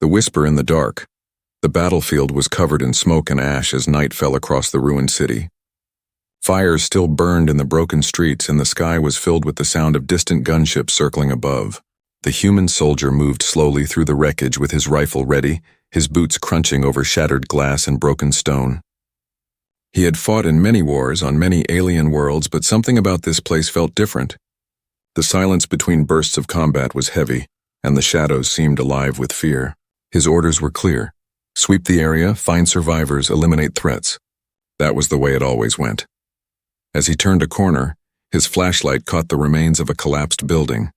The whisper in the dark. The battlefield was covered in smoke and ash as night fell across the ruined city. Fires still burned in the broken streets, and the sky was filled with the sound of distant gunships circling above. The human soldier moved slowly through the wreckage with his rifle ready, his boots crunching over shattered glass and broken stone. He had fought in many wars on many alien worlds, but something about this place felt different. The silence between bursts of combat was heavy, and the shadows seemed alive with fear. His orders were clear. Sweep the area, find survivors, eliminate threats. That was the way it always went. As he turned a corner, his flashlight caught the remains of a collapsed building.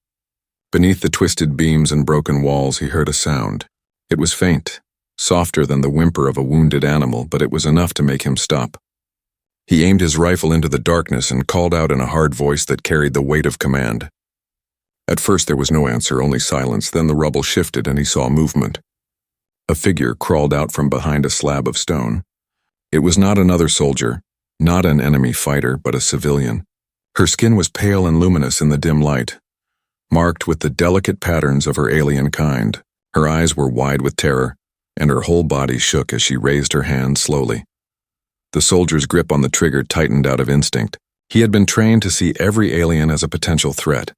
Beneath the twisted beams and broken walls, he heard a sound. It was faint, softer than the whimper of a wounded animal, but it was enough to make him stop. He aimed his rifle into the darkness and called out in a hard voice that carried the weight of command. At first there was no answer, only silence. Then the rubble shifted and he saw movement. A figure crawled out from behind a slab of stone. It was not another soldier, not an enemy fighter, but a civilian. Her skin was pale and luminous in the dim light, marked with the delicate patterns of her alien kind. Her eyes were wide with terror, and her whole body shook as she raised her hand slowly. The soldier's grip on the trigger tightened out of instinct. He had been trained to see every alien as a potential threat,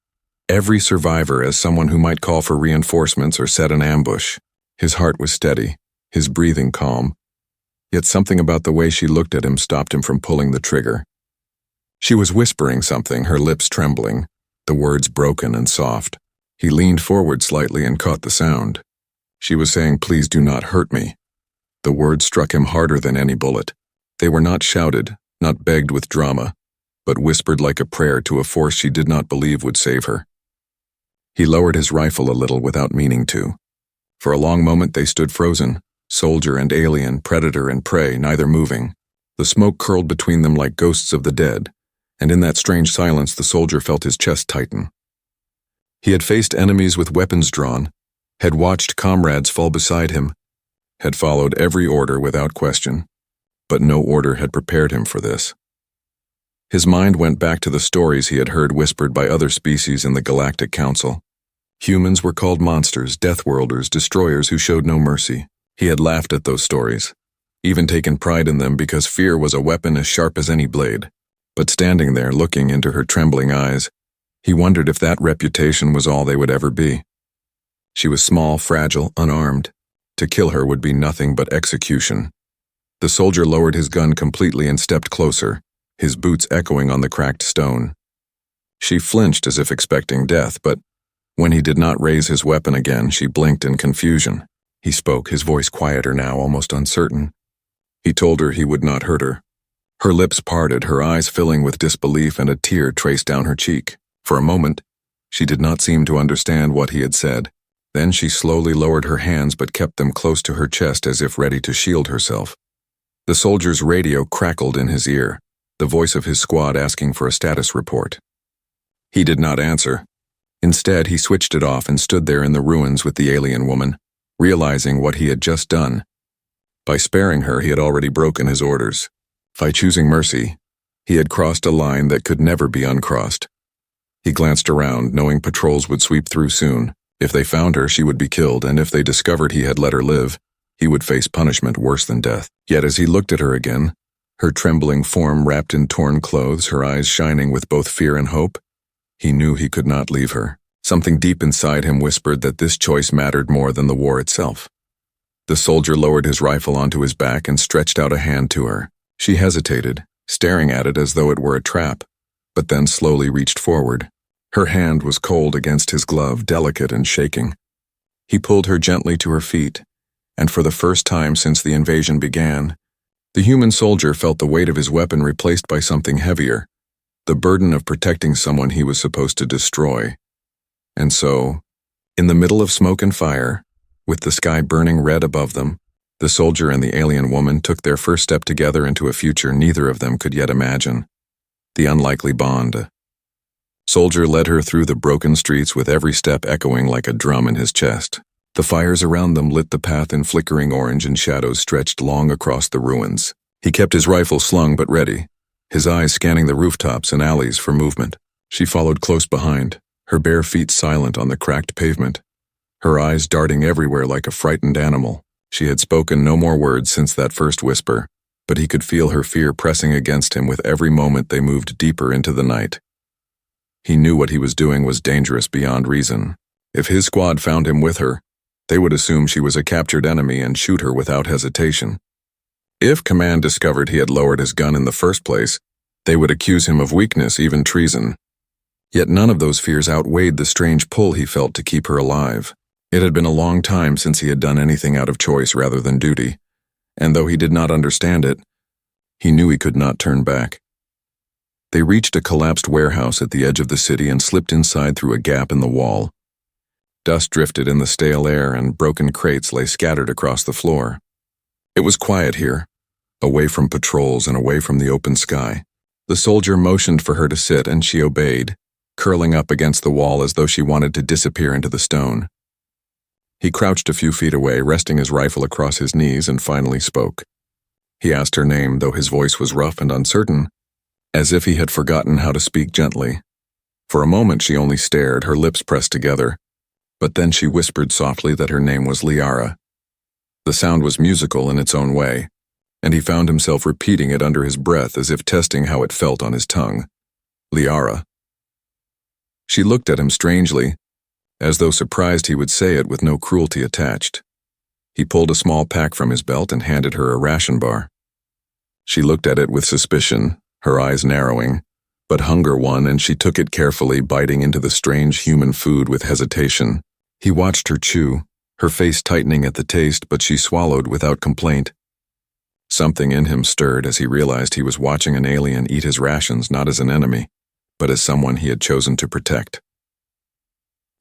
every survivor as someone who might call for reinforcements or set an ambush. His heart was steady, his breathing calm, yet something about the way she looked at him stopped him from pulling the trigger. She was whispering something, her lips trembling, the words broken and soft. He leaned forward slightly and caught the sound. She was saying, "Please do not hurt me." The words struck him harder than any bullet. They were not shouted, not begged with drama, but whispered like a prayer to a force she did not believe would save her. He lowered his rifle a little without meaning to. For a long moment they stood frozen, soldier and alien, predator and prey, neither moving. The smoke curled between them like ghosts of the dead, and in that strange silence the soldier felt his chest tighten. He had faced enemies with weapons drawn, had watched comrades fall beside him, had followed every order without question, but no order had prepared him for this. His mind went back to the stories he had heard whispered by other species in the Galactic Council. Humans were called monsters, deathworlders, destroyers who showed no mercy. He had laughed at those stories, even taken pride in them because fear was a weapon as sharp as any blade. But standing there, looking into her trembling eyes, he wondered if that reputation was all they would ever be. She was small, fragile, unarmed. To kill her would be nothing but execution. The soldier lowered his gun completely and stepped closer, his boots echoing on the cracked stone. She flinched as if expecting death, but when he did not raise his weapon again, she blinked in confusion. He spoke, his voice quieter now, almost uncertain. He told her he would not hurt her. Her lips parted, her eyes filling with disbelief, and a tear traced down her cheek. For a moment, she did not seem to understand what he had said. Then she slowly lowered her hands but kept them close to her chest as if ready to shield herself. The soldier's radio crackled in his ear, the voice of his squad asking for a status report. He did not answer. Instead, he switched it off and stood there in the ruins with the alien woman, realizing what he had just done. By sparing her, he had already broken his orders. By choosing mercy, he had crossed a line that could never be uncrossed. He glanced around, knowing patrols would sweep through soon. If they found her, she would be killed, and if they discovered he had let her live, he would face punishment worse than death. Yet as he looked at her again, her trembling form wrapped in torn clothes, her eyes shining with both fear and hope, he knew he could not leave her. Something deep inside him whispered that this choice mattered more than the war itself. The soldier lowered his rifle onto his back and stretched out a hand to her. She hesitated, staring at it as though it were a trap, but then slowly reached forward. Her hand was cold against his glove, delicate and shaking. He pulled her gently to her feet, and for the first time since the invasion began, the human soldier felt the weight of his weapon replaced by something heavier, the burden of protecting someone he was supposed to destroy. And so, in the middle of smoke and fire, with the sky burning red above them, the soldier and the alien woman took their first step together into a future neither of them could yet imagine. The unlikely bond. Soldier led her through the broken streets with every step echoing like a drum in his chest. The fires around them lit the path in flickering orange and shadows stretched long across the ruins. He kept his rifle slung but ready, his eyes scanning the rooftops and alleys for movement. She followed close behind, her bare feet silent on the cracked pavement, her eyes darting everywhere like a frightened animal. She had spoken no more words since that first whisper, but he could feel her fear pressing against him with every moment they moved deeper into the night. He knew what he was doing was dangerous beyond reason. If his squad found him with her, they would assume she was a captured enemy and shoot her without hesitation. If Command discovered he had lowered his gun in the first place, they would accuse him of weakness, even treason. Yet none of those fears outweighed the strange pull he felt to keep her alive. It had been a long time since he had done anything out of choice rather than duty, and though he did not understand it, he knew he could not turn back. They reached a collapsed warehouse at the edge of the city and slipped inside through a gap in the wall. Dust drifted in the stale air and broken crates lay scattered across the floor. It was quiet here, away from patrols and away from the open sky. The soldier motioned for her to sit and she obeyed, curling up against the wall as though she wanted to disappear into the stone. He crouched a few feet away, resting his rifle across his knees, and finally spoke. He asked her name, though his voice was rough and uncertain, as if he had forgotten how to speak gently. For a moment she only stared, her lips pressed together, but then she whispered softly that her name was Liara. The sound was musical in its own way, and he found himself repeating it under his breath as if testing how it felt on his tongue. Liara. She looked at him strangely, as though surprised he would say it with no cruelty attached. He pulled a small pack from his belt and handed her a ration bar. She looked at it with suspicion, her eyes narrowing, but hunger won and she took it carefully, biting into the strange human food with hesitation. He watched her chew, her face tightening at the taste, but she swallowed without complaint. Something in him stirred as he realized he was watching an alien eat his rations not as an enemy, but as someone he had chosen to protect.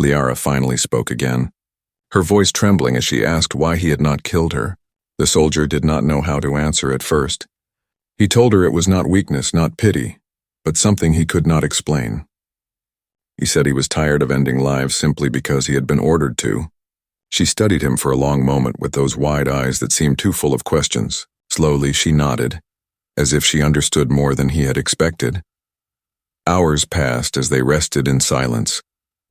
Liara finally spoke again, her voice trembling as she asked why he had not killed her. The soldier did not know how to answer at first. He told her it was not weakness, not pity, but something he could not explain. He said he was tired of ending lives simply because he had been ordered to. She studied him for a long moment with those wide eyes that seemed too full of questions. Slowly she nodded, as if she understood more than he had expected. Hours passed as they rested in silence,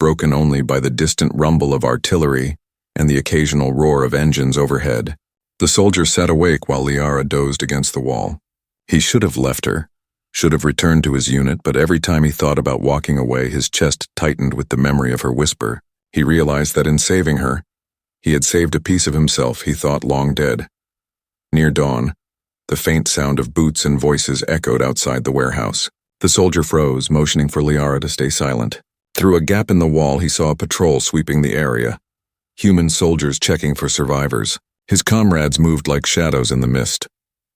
broken only by the distant rumble of artillery and the occasional roar of engines overhead. The soldier sat awake while Liara dozed against the wall. He should have left her, should have returned to his unit, but every time he thought about walking away, his chest tightened with the memory of her whisper. He realized that in saving her, he had saved a piece of himself he thought long dead. Near dawn, the faint sound of boots and voices echoed outside the warehouse. The soldier froze, motioning for Liara to stay silent. Through a gap in the wall, he saw a patrol sweeping the area, human soldiers checking for survivors. His comrades moved like shadows in the mist,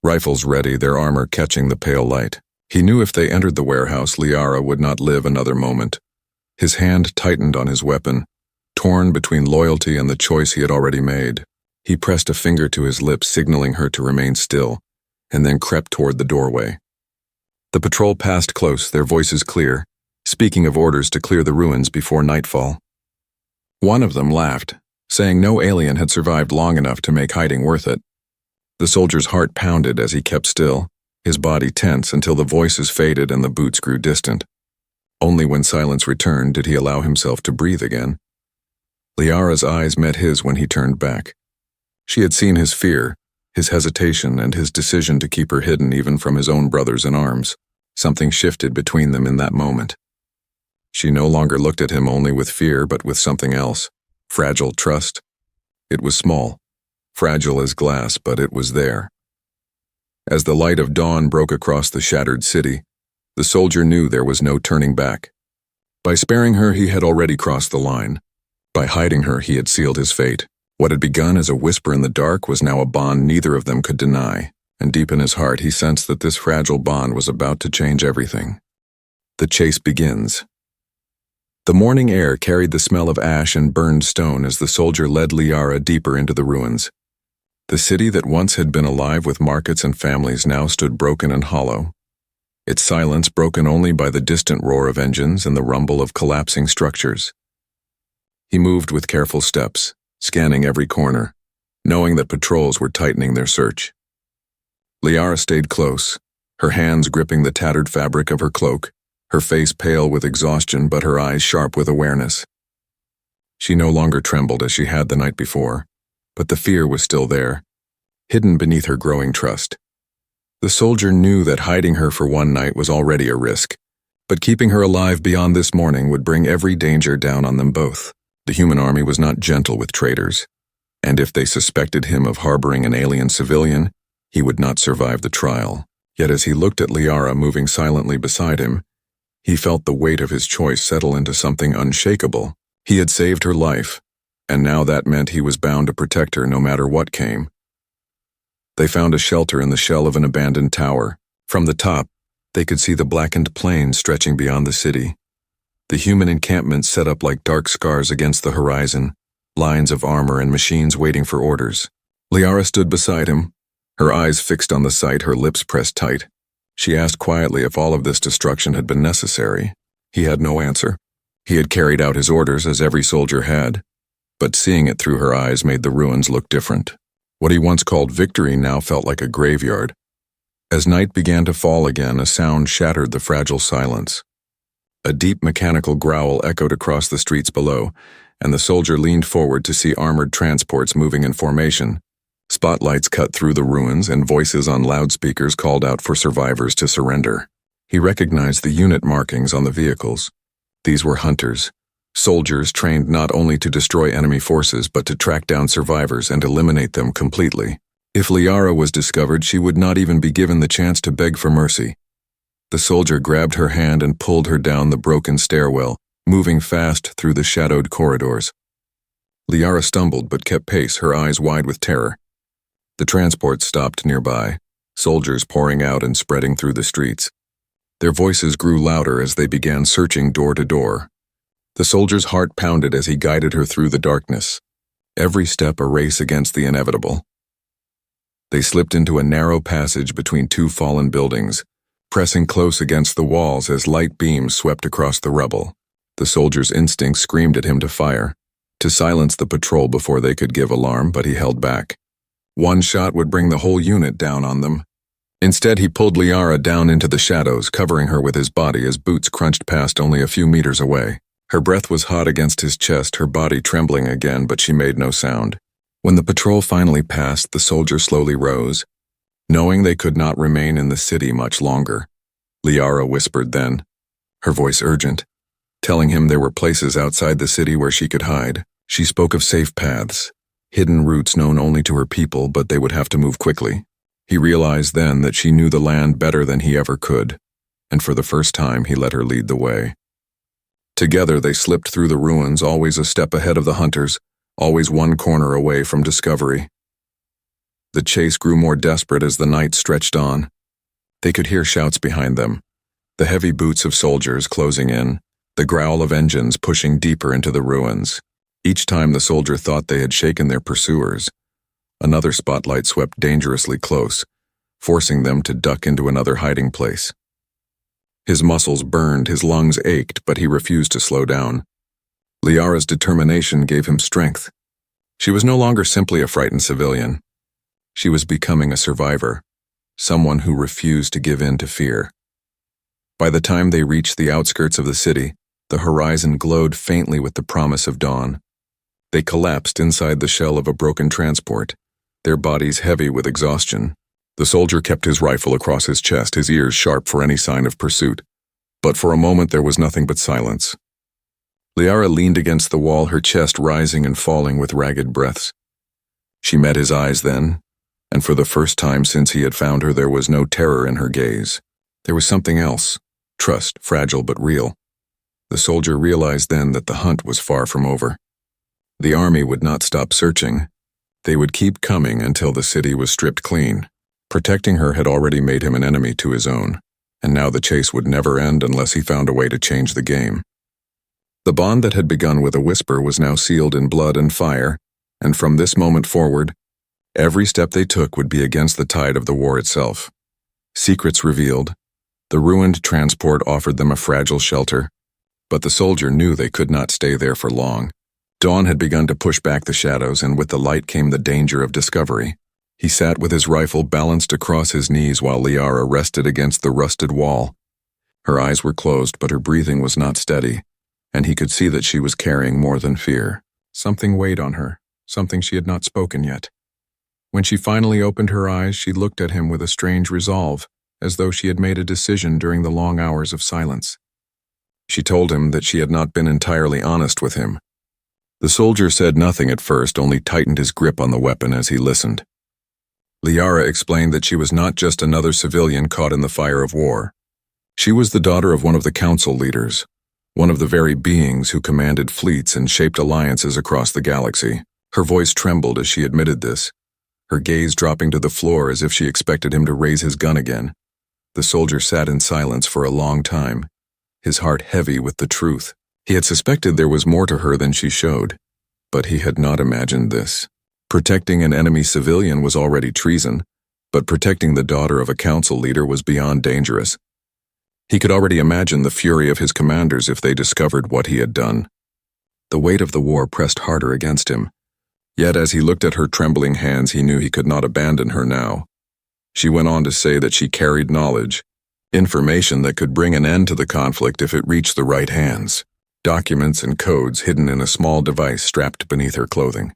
rifles ready, their armor catching the pale light. He knew if they entered the warehouse, Liara would not live another moment. His hand tightened on his weapon, torn between loyalty and the choice he had already made. He pressed a finger to his lips, signaling her to remain still, and then crept toward the doorway. The patrol passed close, their voices clear, speaking of orders to clear the ruins before nightfall. One of them laughed, saying no alien had survived long enough to make hiding worth it. The soldier's heart pounded as he kept still, his body tense until the voices faded and the boots grew distant. Only when silence returned did he allow himself to breathe again. Liara's eyes met his when he turned back. She had seen his fear, his hesitation, and his decision to keep her hidden even from his own brothers in arms. Something shifted between them in that moment. She no longer looked at him only with fear, but with something else. Fragile trust. It was small, fragile as glass, but it was there. As the light of dawn broke across the shattered city, the soldier knew there was no turning back. By sparing her, he had already crossed the line. By hiding her, he had sealed his fate. What had begun as a whisper in the dark was now a bond neither of them could deny, and deep in his heart he sensed that this fragile bond was about to change everything. The chase begins. The morning air carried the smell of ash and burned stone as the soldier led Liara deeper into the ruins. The city that once had been alive with markets and families now stood broken and hollow, its silence broken only by the distant roar of engines and the rumble of collapsing structures. He moved with careful steps, scanning every corner, knowing that patrols were tightening their search. Liara stayed close, her hands gripping the tattered fabric of her cloak, her face pale with exhaustion but her eyes sharp with awareness. She no longer trembled as she had the night before, but the fear was still there, hidden beneath her growing trust. The soldier knew that hiding her for one night was already a risk, but keeping her alive beyond this morning would bring every danger down on them both. The human army was not gentle with traitors, and if they suspected him of harboring an alien civilian, he would not survive the trial. Yet as he looked at Liara moving silently beside him, he felt the weight of his choice settle into something unshakable. He had saved her life, and now that meant he was bound to protect her no matter what came. They found a shelter in the shell of an abandoned tower. From the top, they could see the blackened plains stretching beyond the city. The human encampment set up like dark scars against the horizon, lines of armor and machines waiting for orders. Liara stood beside him, her eyes fixed on the sight, her lips pressed tight. She asked quietly if all of this destruction had been necessary. He had no answer. He had carried out his orders as every soldier had, but seeing it through her eyes made the ruins look different. What he once called victory now felt like a graveyard. As night began to fall again, a sound shattered the fragile silence. A deep mechanical growl echoed across the streets below, and the soldier leaned forward to see armored transports moving in formation. Spotlights cut through the ruins, and voices on loudspeakers called out for survivors to surrender. He recognized the unit markings on the vehicles. These were hunters, soldiers trained not only to destroy enemy forces but to track down survivors and eliminate them completely. If Liara was discovered, she would not even be given the chance to beg for mercy. The soldier grabbed her hand and pulled her down the broken stairwell, moving fast through the shadowed corridors. Liara stumbled but kept pace, her eyes wide with terror. The transport stopped nearby, soldiers pouring out and spreading through the streets. Their voices grew louder as they began searching door to door. The soldier's heart pounded as he guided her through the darkness, every step a race against the inevitable. They slipped into a narrow passage between two fallen buildings, pressing close against the walls as light beams swept across the rubble. The soldier's instincts screamed at him to fire, to silence the patrol before they could give alarm, but he held back. One shot would bring the whole unit down on them. Instead, he pulled Liara down into the shadows, covering her with his body as boots crunched past only a few meters away. Her breath was hot against his chest, her body trembling again, but she made no sound. When the patrol finally passed, the soldier slowly rose, knowing they could not remain in the city much longer. Liara whispered then, her voice urgent, telling him there were places outside the city where she could hide. She spoke of safe paths, hidden routes known only to her people, but they would have to move quickly. He realized then that she knew the land better than he ever could, and for the first time he let her lead the way. Together they slipped through the ruins, always a step ahead of the hunters, always one corner away from discovery. The chase grew more desperate as the night stretched on. They could hear shouts behind them, the heavy boots of soldiers closing in, the growl of engines pushing deeper into the ruins. Each time the soldier thought they had shaken their pursuers, another spotlight swept dangerously close, forcing them to duck into another hiding place. His muscles burned, his lungs ached, but he refused to slow down. Liara's determination gave him strength. She was no longer simply a frightened civilian. She was becoming a survivor, someone who refused to give in to fear. By the time they reached the outskirts of the city, the horizon glowed faintly with the promise of dawn. They collapsed inside the shell of a broken transport, their bodies heavy with exhaustion. The soldier kept his rifle across his chest, his ears sharp for any sign of pursuit. But for a moment there was nothing but silence. Liara leaned against the wall, her chest rising and falling with ragged breaths. She met his eyes then, and for the first time since he had found her, there was no terror in her gaze. There was something else, trust, fragile but real. The soldier realized then that the hunt was far from over. The army would not stop searching. They would keep coming until the city was stripped clean. Protecting her had already made him an enemy to his own, and now the chase would never end unless he found a way to change the game. The bond that had begun with a whisper was now sealed in blood and fire, and from this moment forward, every step they took would be against the tide of the war itself. Secrets revealed, the ruined transport offered them a fragile shelter, but the soldier knew they could not stay there for long. Dawn had begun to push back the shadows, and with the light came the danger of discovery. He sat with his rifle balanced across his knees while Liara rested against the rusted wall. Her eyes were closed, but her breathing was not steady, and he could see that she was carrying more than fear. Something weighed on her, something she had not spoken yet. When she finally opened her eyes, she looked at him with a strange resolve, as though she had made a decision during the long hours of silence. She told him that she had not been entirely honest with him. The soldier said nothing at first, only tightened his grip on the weapon as he listened. Liara explained that she was not just another civilian caught in the fire of war. She was the daughter of one of the council leaders, one of the very beings who commanded fleets and shaped alliances across the galaxy. Her voice trembled as she admitted this, her gaze dropping to the floor as if she expected him to raise his gun again. The soldier sat in silence for a long time, his heart heavy with the truth. He had suspected there was more to her than she showed, but he had not imagined this. Protecting an enemy civilian was already treason, but protecting the daughter of a council leader was beyond dangerous. He could already imagine the fury of his commanders if they discovered what he had done. The weight of the war pressed harder against him. Yet as he looked at her trembling hands, he knew he could not abandon her now. She went on to say that she carried knowledge, information that could bring an end to the conflict if it reached the right hands. Documents and codes hidden in a small device strapped beneath her clothing.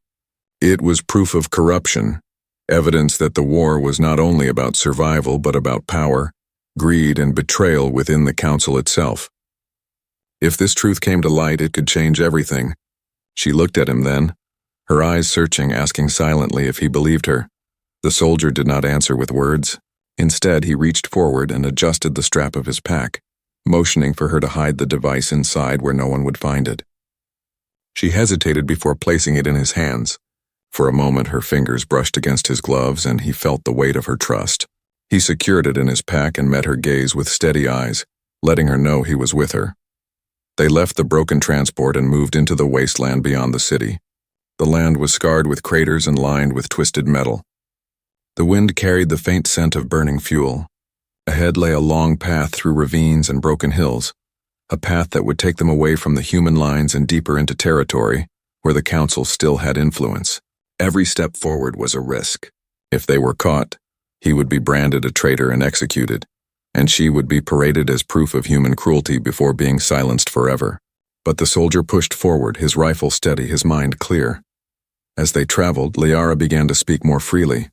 It was proof of corruption, evidence that the war was not only about survival but about power, greed, and betrayal within the council itself. If this truth came to light, it could change everything. She looked at him then, her eyes searching, asking silently if he believed her. The soldier did not answer with words. Instead, he reached forward and adjusted the strap of his pack, motioning for her to hide the device inside where no one would find it. She hesitated before placing it in his hands. For a moment, her fingers brushed against his gloves, and he felt the weight of her trust. He secured it in his pack and met her gaze with steady eyes, letting her know he was with her. They left the broken transport and moved into the wasteland beyond the city. The land was scarred with craters and lined with twisted metal. The wind carried the faint scent of burning fuel. Ahead lay a long path through ravines and broken hills, a path that would take them away from the human lines and deeper into territory where the council still had influence. Every step forward was a risk. If they were caught, he would be branded a traitor and executed, and she would be paraded as proof of human cruelty before being silenced forever. But the soldier pushed forward, his rifle steady, his mind clear. As they traveled, Liara began to speak more freely.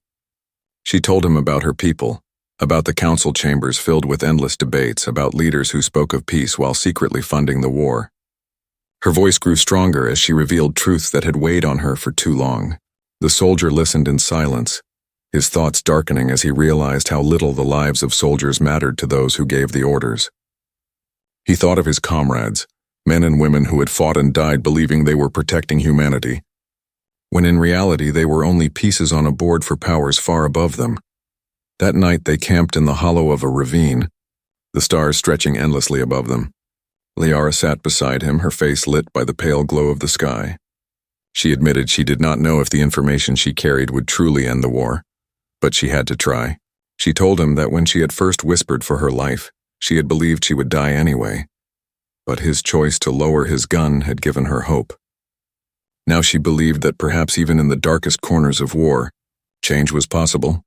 She told him about her people, about the council chambers filled with endless debates, about leaders who spoke of peace while secretly funding the war. Her voice grew stronger as she revealed truths that had weighed on her for too long. The soldier listened in silence, his thoughts darkening as he realized how little the lives of soldiers mattered to those who gave the orders. He thought of his comrades, men and women who had fought and died believing they were protecting humanity, when in reality they were only pieces on a board for powers far above them. That night they camped in the hollow of a ravine, the stars stretching endlessly above them. Liara sat beside him, her face lit by the pale glow of the sky. She admitted she did not know if the information she carried would truly end the war, but she had to try. She told him that when she had first whispered for her life, she had believed she would die anyway. But his choice to lower his gun had given her hope. Now she believed that perhaps even in the darkest corners of war, change was possible.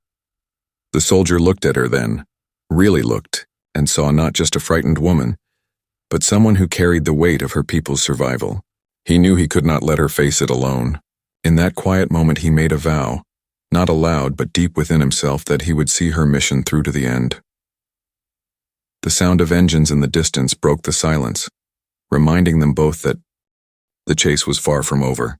The soldier looked at her then, really looked, and saw not just a frightened woman, but someone who carried the weight of her people's survival. He knew he could not let her face it alone. In that quiet moment he made a vow, not aloud but deep within himself, that he would see her mission through to the end. The sound of engines in the distance broke the silence, reminding them both that the chase was far from over.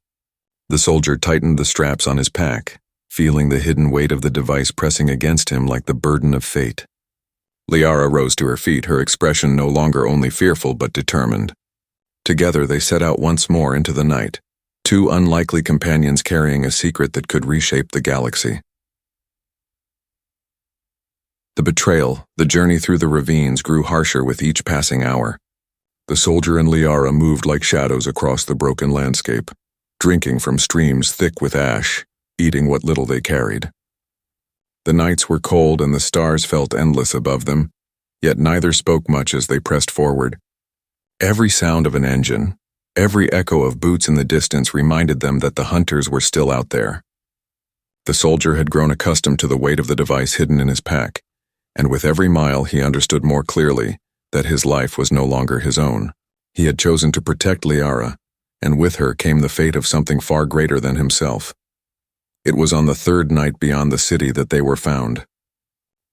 The soldier tightened the straps on his pack, feeling the hidden weight of the device pressing against him like the burden of fate. Liara rose to her feet, her expression no longer only fearful but determined. Together they set out once more into the night, two unlikely companions carrying a secret that could reshape the galaxy. The betrayal, the journey through the ravines, grew harsher with each passing hour. The soldier and Liara moved like shadows across the broken landscape, drinking from streams thick with ash, eating what little they carried. The nights were cold and the stars felt endless above them, yet neither spoke much as they pressed forward. Every sound of an engine, every echo of boots in the distance reminded them that the hunters were still out there. The soldier had grown accustomed to the weight of the device hidden in his pack, and with every mile he understood more clearly that his life was no longer his own. He had chosen to protect Liara, and with her came the fate of something far greater than himself. It was on the third night beyond the city that they were found.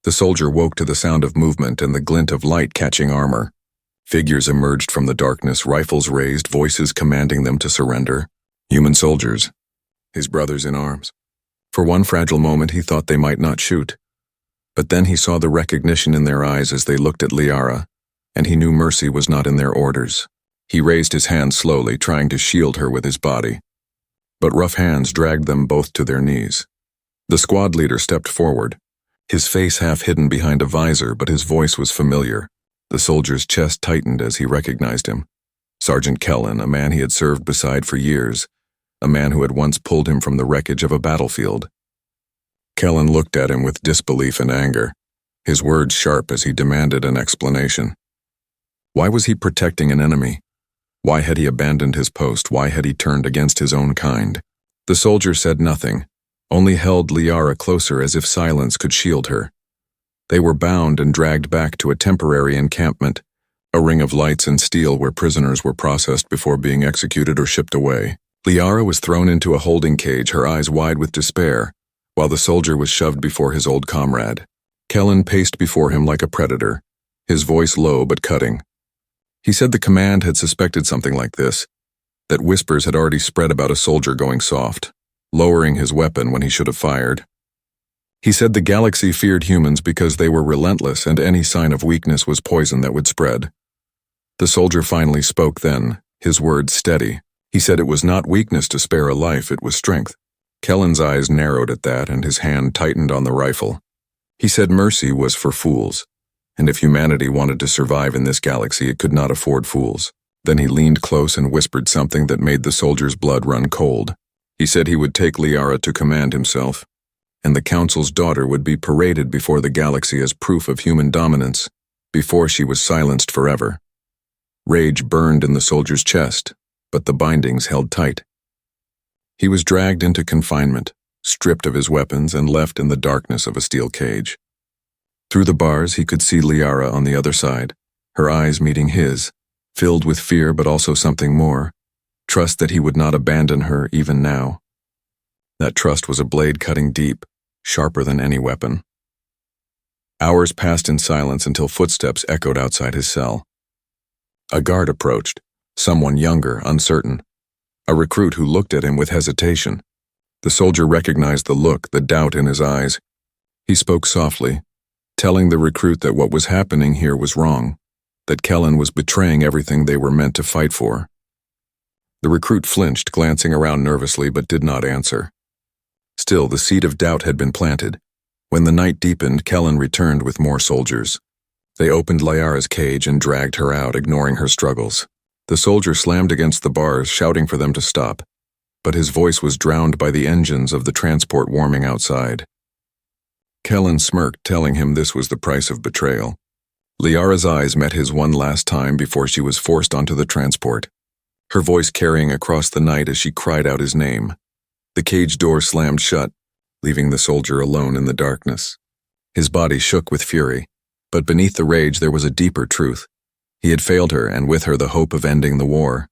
The soldier woke to the sound of movement and the glint of light catching armor. Figures emerged from the darkness, rifles raised, voices commanding them to surrender. Human soldiers, his brothers in arms. For one fragile moment he thought they might not shoot. But then he saw the recognition in their eyes as they looked at Liara, and he knew mercy was not in their orders. He raised his hand slowly, trying to shield her with his body. But rough hands dragged them both to their knees. The squad leader stepped forward, his face half hidden behind a visor, but his voice was familiar. The soldier's chest tightened as he recognized him. Sergeant Kellen, a man he had served beside for years, a man who had once pulled him from the wreckage of a battlefield. Kellen looked at him with disbelief and anger, his words sharp as he demanded an explanation. Why was he protecting an enemy? Why had he abandoned his post? Why had he turned against his own kind? The soldier said nothing, only held Liara closer as if silence could shield her. They were bound and dragged back to a temporary encampment, a ring of lights and steel where prisoners were processed before being executed or shipped away. Liara was thrown into a holding cage, her eyes wide with despair, while the soldier was shoved before his old comrade. Kellen paced before him like a predator, his voice low but cutting. He said the command had suspected something like this, that whispers had already spread about a soldier going soft, lowering his weapon when he should have fired. He said the galaxy feared humans because they were relentless and any sign of weakness was poison that would spread. The soldier finally spoke then, his words steady. He said it was not weakness to spare a life, it was strength. Kellen's eyes narrowed at that and his hand tightened on the rifle. He said mercy was for fools, and if humanity wanted to survive in this galaxy, it could not afford fools. Then he leaned close and whispered something that made the soldier's blood run cold. He said he would take Liara to command himself, and the Council's daughter would be paraded before the galaxy as proof of human dominance, before she was silenced forever. Rage burned in the soldier's chest, but the bindings held tight. He was dragged into confinement, stripped of his weapons and left in the darkness of a steel cage. Through the bars he could see Liara on the other side, her eyes meeting his, filled with fear but also something more, trust that he would not abandon her even now. That trust was a blade cutting deep, sharper than any weapon. Hours passed in silence until footsteps echoed outside his cell. A guard approached, someone younger, uncertain, a recruit who looked at him with hesitation. The soldier recognized the look, the doubt in his eyes. He spoke softly, telling the recruit that what was happening here was wrong, that Kellen was betraying everything they were meant to fight for. The recruit flinched, glancing around nervously, but did not answer. Still, the seed of doubt had been planted. When the night deepened, Kellen returned with more soldiers. They opened Liara's cage and dragged her out, ignoring her struggles. The soldier slammed against the bars, shouting for them to stop, but his voice was drowned by the engines of the transport warming outside. Kellen smirked, telling him this was the price of betrayal. Liara's eyes met his one last time before she was forced onto the transport, her voice carrying across the night as she cried out his name. The cage door slammed shut, leaving the soldier alone in the darkness. His body shook with fury, but beneath the rage there was a deeper truth. He had failed her, and with her the hope of ending the war.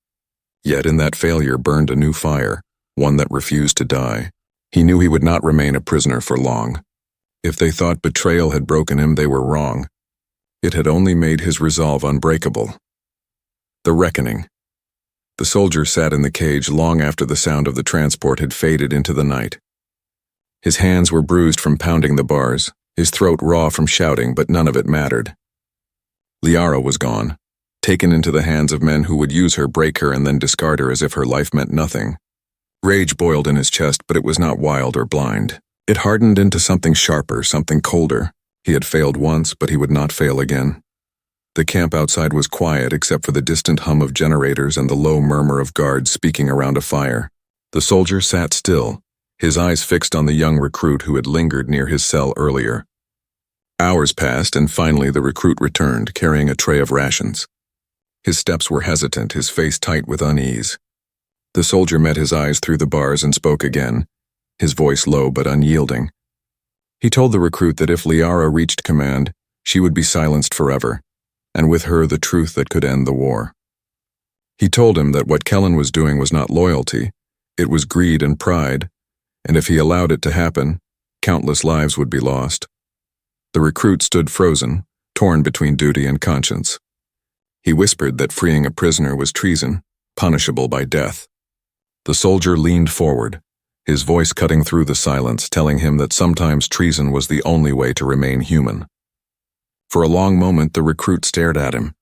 Yet in that failure burned a new fire, one that refused to die. He knew he would not remain a prisoner for long. If they thought betrayal had broken him, they were wrong. It had only made his resolve unbreakable. The reckoning. The soldier sat in the cage long after the sound of the transport had faded into the night. His hands were bruised from pounding the bars, his throat raw from shouting, but none of it mattered. Liara was gone, taken into the hands of men who would use her, break her, and then discard her as if her life meant nothing. Rage boiled in his chest, but it was not wild or blind. It hardened into something sharper, something colder. He had failed once, but he would not fail again. The camp outside was quiet except for the distant hum of generators and the low murmur of guards speaking around a fire. The soldier sat still, his eyes fixed on the young recruit who had lingered near his cell earlier. Hours passed, and finally the recruit returned, carrying a tray of rations. His steps were hesitant, his face tight with unease. The soldier met his eyes through the bars and spoke again, his voice low but unyielding. He told the recruit that if Liara reached command, she would be silenced forever, and with her the truth that could end the war. He told him that what Kellen was doing was not loyalty, it was greed and pride, and if he allowed it to happen, countless lives would be lost. The recruit stood frozen, torn between duty and conscience. He whispered that freeing a prisoner was treason, punishable by death. The soldier leaned forward, his voice cutting through the silence, telling him that sometimes treason was the only way to remain human. For a long moment, the recruit stared at him.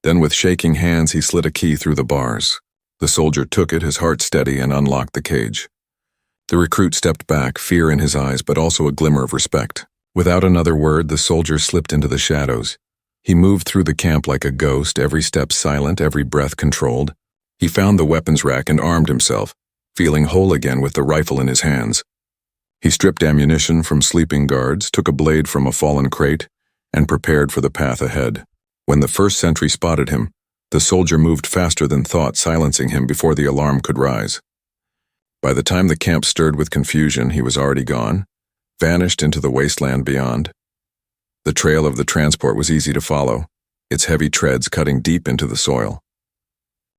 Then with shaking hands, he slid a key through the bars. The soldier took it, his heart steady, and unlocked the cage. The recruit stepped back, fear in his eyes, but also a glimmer of respect. Without another word, the soldier slipped into the shadows. He moved through the camp like a ghost, every step silent, every breath controlled. He found the weapons rack and armed himself, feeling whole again with the rifle in his hands. He stripped ammunition from sleeping guards, took a blade from a fallen crate, and prepared for the path ahead. When the first sentry spotted him, the soldier moved faster than thought, silencing him before the alarm could rise. By the time the camp stirred with confusion, he was already gone, vanished into the wasteland beyond. The trail of the transport was easy to follow, its heavy treads cutting deep into the soil.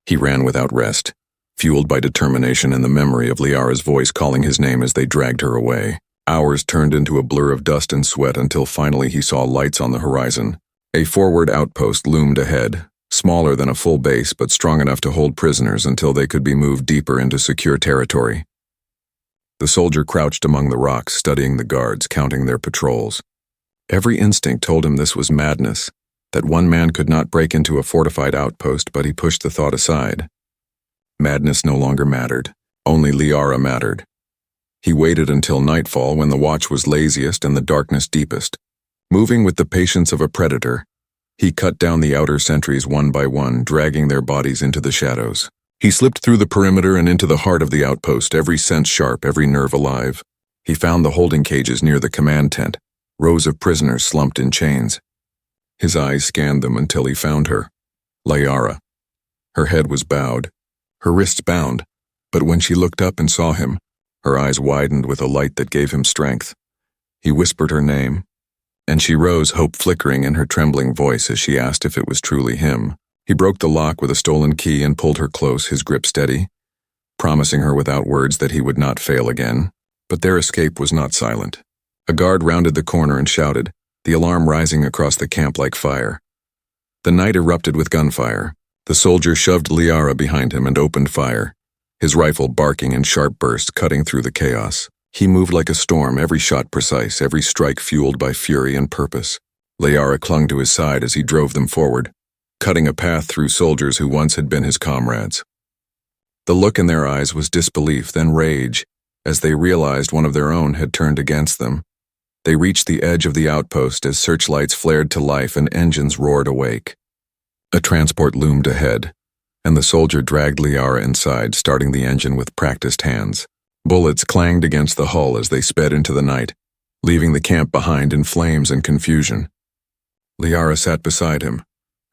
He ran without rest, fueled by determination and the memory of Liara's voice calling his name as they dragged her away. Hours turned into a blur of dust and sweat until finally he saw lights on the horizon. A forward outpost loomed ahead, smaller than a full base but strong enough to hold prisoners until they could be moved deeper into secure territory. The soldier crouched among the rocks, studying the guards, counting their patrols. Every instinct told him this was madness, that one man could not break into a fortified outpost, but he pushed the thought aside. Madness no longer mattered. Only Liara mattered. He waited until nightfall when the watch was laziest and the darkness deepest. Moving with the patience of a predator, he cut down the outer sentries one by one, dragging their bodies into the shadows. He slipped through the perimeter and into the heart of the outpost, every sense sharp, every nerve alive. He found the holding cages near the command tent, rows of prisoners slumped in chains. His eyes scanned them until he found her, Liara. Her head was bowed, her wrists bound, but when she looked up and saw him, her eyes widened with a light that gave him strength. He whispered her name, and she rose, hope flickering in her trembling voice as she asked if it was truly him. He broke the lock with a stolen key and pulled her close, his grip steady, promising her without words that he would not fail again. But their escape was not silent. A guard rounded the corner and shouted, the alarm rising across the camp like fire. The night erupted with gunfire. The soldier shoved Liara behind him and opened fire, his rifle barking in sharp bursts, cutting through the chaos. He moved like a storm, every shot precise, every strike fueled by fury and purpose. Liara clung to his side as he drove them forward, cutting a path through soldiers who once had been his comrades. The look in their eyes was disbelief, then rage, as they realized one of their own had turned against them. They reached the edge of the outpost as searchlights flared to life and engines roared awake. A transport loomed ahead, and the soldier dragged Liara inside, starting the engine with practiced hands. Bullets clanged against the hull as they sped into the night, leaving the camp behind in flames and confusion. Liara sat beside him,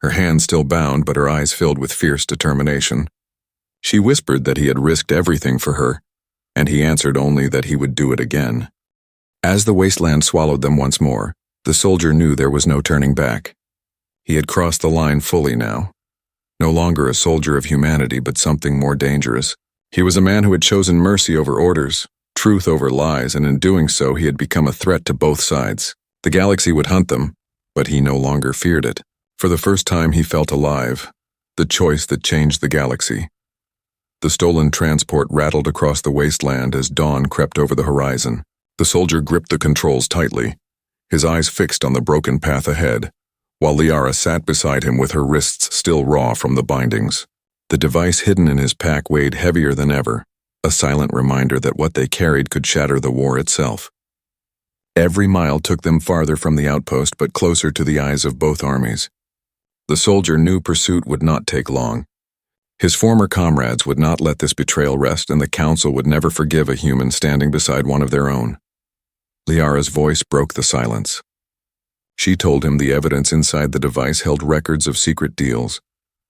her hands still bound but her eyes filled with fierce determination. She whispered that he had risked everything for her, and he answered only that he would do it again. As the wasteland swallowed them once more, the soldier knew there was no turning back. He had crossed the line fully now. No longer a soldier of humanity, but something more dangerous. He was a man who had chosen mercy over orders, truth over lies, and in doing so he had become a threat to both sides. The galaxy would hunt them, but he no longer feared it. For the first time he felt alive, the choice that changed the galaxy. The stolen transport rattled across the wasteland as dawn crept over the horizon. The soldier gripped the controls tightly, his eyes fixed on the broken path ahead, while Liara sat beside him with her wrists still raw from the bindings. The device hidden in his pack weighed heavier than ever, a silent reminder that what they carried could shatter the war itself. Every mile took them farther from the outpost but closer to the eyes of both armies. The soldier knew pursuit would not take long. His former comrades would not let this betrayal rest, and the council would never forgive a human standing beside one of their own. Liara's voice broke the silence. She told him the evidence inside the device held records of secret deals,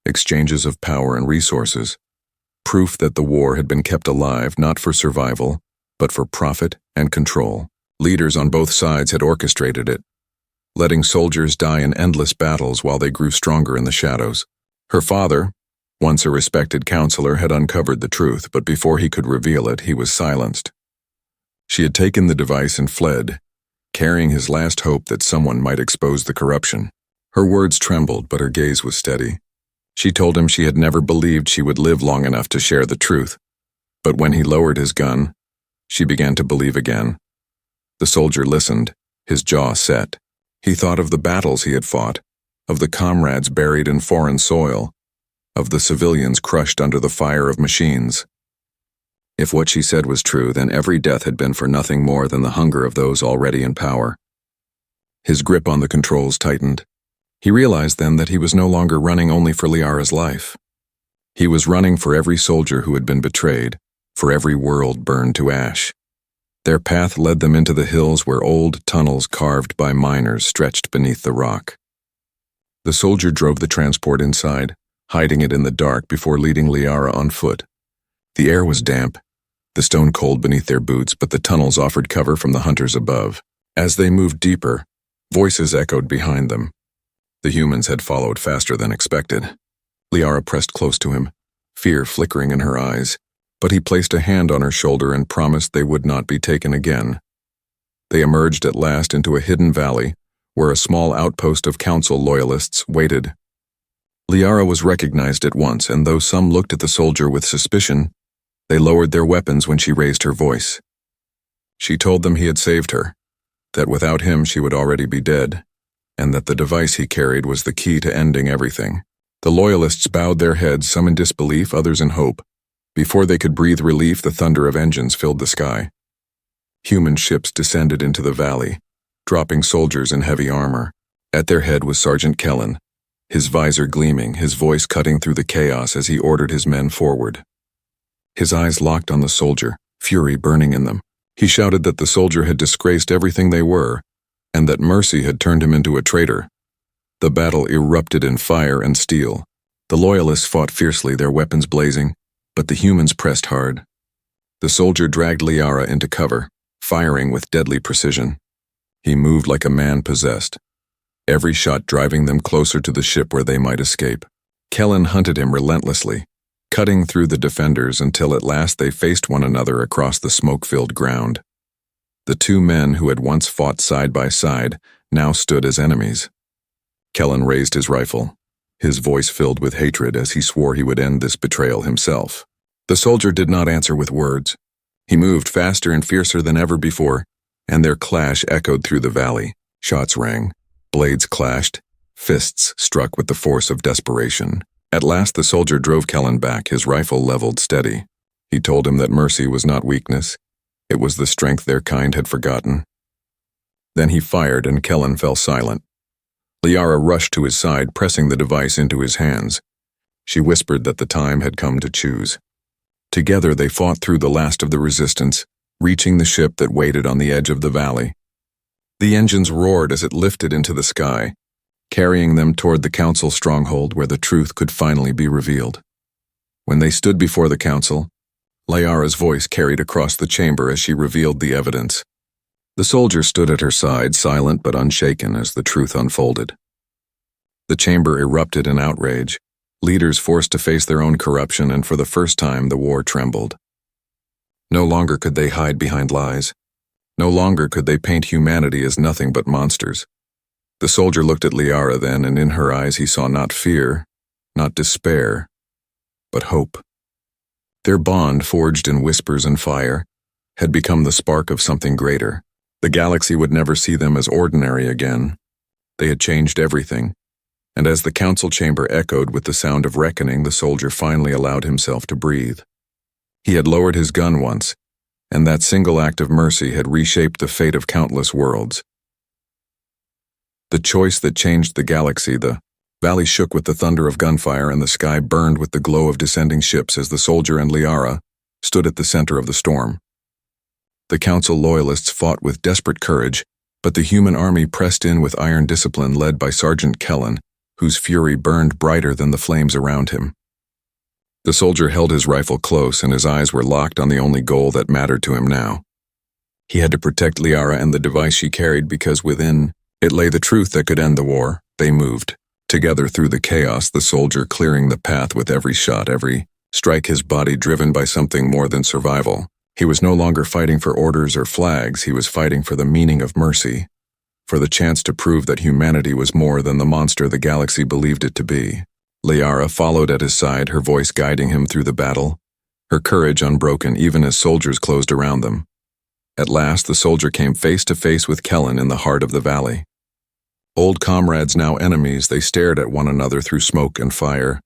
exchanges of power and resources, proof that the war had been kept alive not for survival, but for profit and control. Leaders on both sides had orchestrated it, letting soldiers die in endless battles while they grew stronger in the shadows. Her father, Once a respected counselor had uncovered the truth, but before he could reveal it, he was silenced. She had taken the device and fled, carrying his last hope that someone might expose the corruption. Her words trembled, but her gaze was steady. She told him she had never believed she would live long enough to share the truth. But when he lowered his gun, she began to believe again. The soldier listened, his jaw set. He thought of the battles he had fought, of the comrades buried in foreign soil, of the civilians crushed under the fire of machines. If what she said was true, then every death had been for nothing more than the hunger of those already in power. His grip on the controls tightened. He realized then that he was no longer running only for Liara's life. He was running for every soldier who had been betrayed, for every world burned to ash. Their path led them into the hills where old tunnels carved by miners stretched beneath the rock. The soldier drove the transport inside, hiding it in the dark before leading Liara on foot. The air was damp, the stone cold beneath their boots, but the tunnels offered cover from the hunters above. As they moved deeper, voices echoed behind them. The humans had followed faster than expected. Liara pressed close to him, fear flickering in her eyes, but he placed a hand on her shoulder and promised they would not be taken again. They emerged at last into a hidden valley, where a small outpost of council loyalists waited. Liara was recognized at once, and though some looked at the soldier with suspicion, they lowered their weapons when she raised her voice. She told them he had saved her, that without him she would already be dead, and that the device he carried was the key to ending everything. The loyalists bowed their heads, some in disbelief, others in hope. Before they could breathe relief, the thunder of engines filled the sky. Human ships descended into the valley, dropping soldiers in heavy armor. At their head was Sergeant Kellen, his visor gleaming, his voice cutting through the chaos as he ordered his men forward. His eyes locked on the soldier, fury burning in them. He shouted that the soldier had disgraced everything they were, and that mercy had turned him into a traitor. The battle erupted in fire and steel. The loyalists fought fiercely, their weapons blazing, but the humans pressed hard. The soldier dragged Liara into cover, firing with deadly precision. He moved like a man possessed, every shot driving them closer to the ship where they might escape. Kellen hunted him relentlessly, cutting through the defenders until at last they faced one another across the smoke-filled ground. The two men who had once fought side by side now stood as enemies. Kellen raised his rifle, his voice filled with hatred as he swore he would end this betrayal himself. The soldier did not answer with words. He moved faster and fiercer than ever before, and their clash echoed through the valley. Shots rang, blades clashed, fists struck with the force of desperation. At last the soldier drove Kellen back, his rifle leveled steady. He told him that mercy was not weakness, it was the strength their kind had forgotten. Then he fired and Kellen fell silent. Liara rushed to his side, pressing the device into his hands. She whispered that the time had come to choose. Together they fought through the last of the resistance, reaching the ship that waited on the edge of the valley. The engines roared as it lifted into the sky, carrying them toward the council stronghold where the truth could finally be revealed. When they stood before the council, Liara's voice carried across the chamber as she revealed the evidence. The soldier stood at her side, silent but unshaken as the truth unfolded. The chamber erupted in outrage, leaders forced to face their own corruption, and for the first time the war trembled. No longer could they hide behind lies. No longer could they paint humanity as nothing but monsters. The soldier looked at Liara then, and in her eyes he saw not fear, not despair, but hope. Their bond, forged in whispers and fire, had become the spark of something greater. The galaxy would never see them as ordinary again. They had changed everything, and as the council chamber echoed with the sound of reckoning, the soldier finally allowed himself to breathe. He had lowered his gun once, and that single act of mercy had reshaped the fate of countless worlds. The choice that changed the galaxy. The valley shook with the thunder of gunfire, and the sky burned with the glow of descending ships as the soldier and Liara stood at the center of the storm. The council loyalists fought with desperate courage, but the human army pressed in with iron discipline led by Sergeant Kellen, whose fury burned brighter than the flames around him. The soldier held his rifle close, and his eyes were locked on the only goal that mattered to him now. He had to protect Liara and the device she carried, because within it lay the truth that could end the war. They moved, Together through the chaos, the soldier clearing the path with every shot, every strike, his body driven by something more than survival. He was no longer fighting for orders or flags, he was fighting for the meaning of mercy, for the chance to prove that humanity was more than the monster the galaxy believed it to be. Liara followed at his side, her voice guiding him through the battle, her courage unbroken even as soldiers closed around them. At last, the soldier came face to face with Kellen in the heart of the valley. Old comrades, now enemies, they stared at one another through smoke and fire.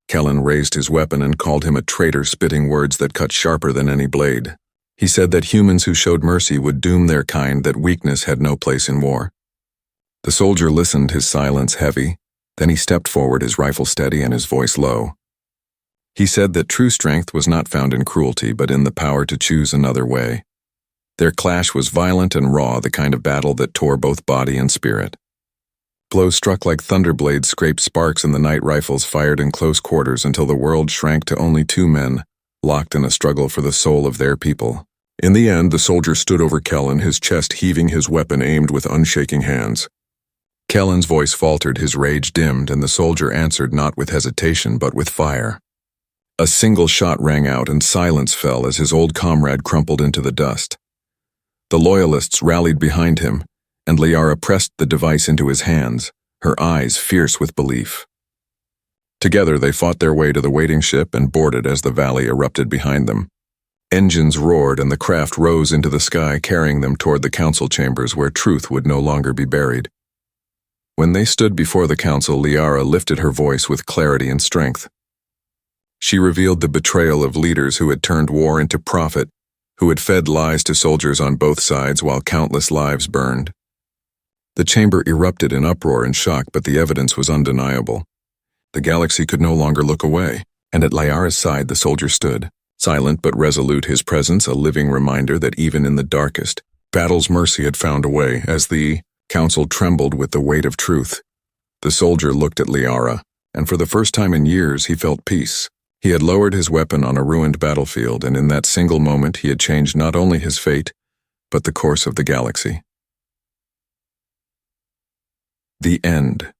Kellen raised his weapon and called him a traitor, spitting words that cut sharper than any blade. He said that humans who showed mercy would doom their kind, that weakness had no place in war. The soldier listened, his silence heavy. Then he stepped forward, his rifle steady and his voice low. He said that true strength was not found in cruelty, but in the power to choose another way. Their clash was violent and raw, the kind of battle that tore both body and spirit. Blows struck like thunder blades scraped sparks in the night, rifles fired in close quarters until the world shrank to only two men, locked in a struggle for the soul of their people. In the end, the soldier stood over Kellen, his chest heaving, his weapon aimed with unshaking hands. Kellen's voice faltered, his rage dimmed, and the soldier answered not with hesitation but with fire. A single shot rang out and silence fell as his old comrade crumpled into the dust. The loyalists rallied behind him, and Liara pressed the device into his hands, her eyes fierce with belief. Together they fought their way to the waiting ship and boarded as the valley erupted behind them. Engines roared and the craft rose into the sky, carrying them toward the council chambers where truth would no longer be buried. When they stood before the council, Liara lifted her voice with clarity and strength. She revealed the betrayal of leaders who had turned war into profit, who had fed lies to soldiers on both sides while countless lives burned. The chamber erupted in uproar and shock, but the evidence was undeniable. The galaxy could no longer look away, and at Liara's side the soldier stood, silent but resolute, his presence a living reminder that even in the darkest battles mercy had found a way. As the council trembled with the weight of truth, the soldier looked at Liara, and for the first time in years he felt peace. He had lowered his weapon on a ruined battlefield, and in that single moment he had changed not only his fate, but the course of the galaxy. The end.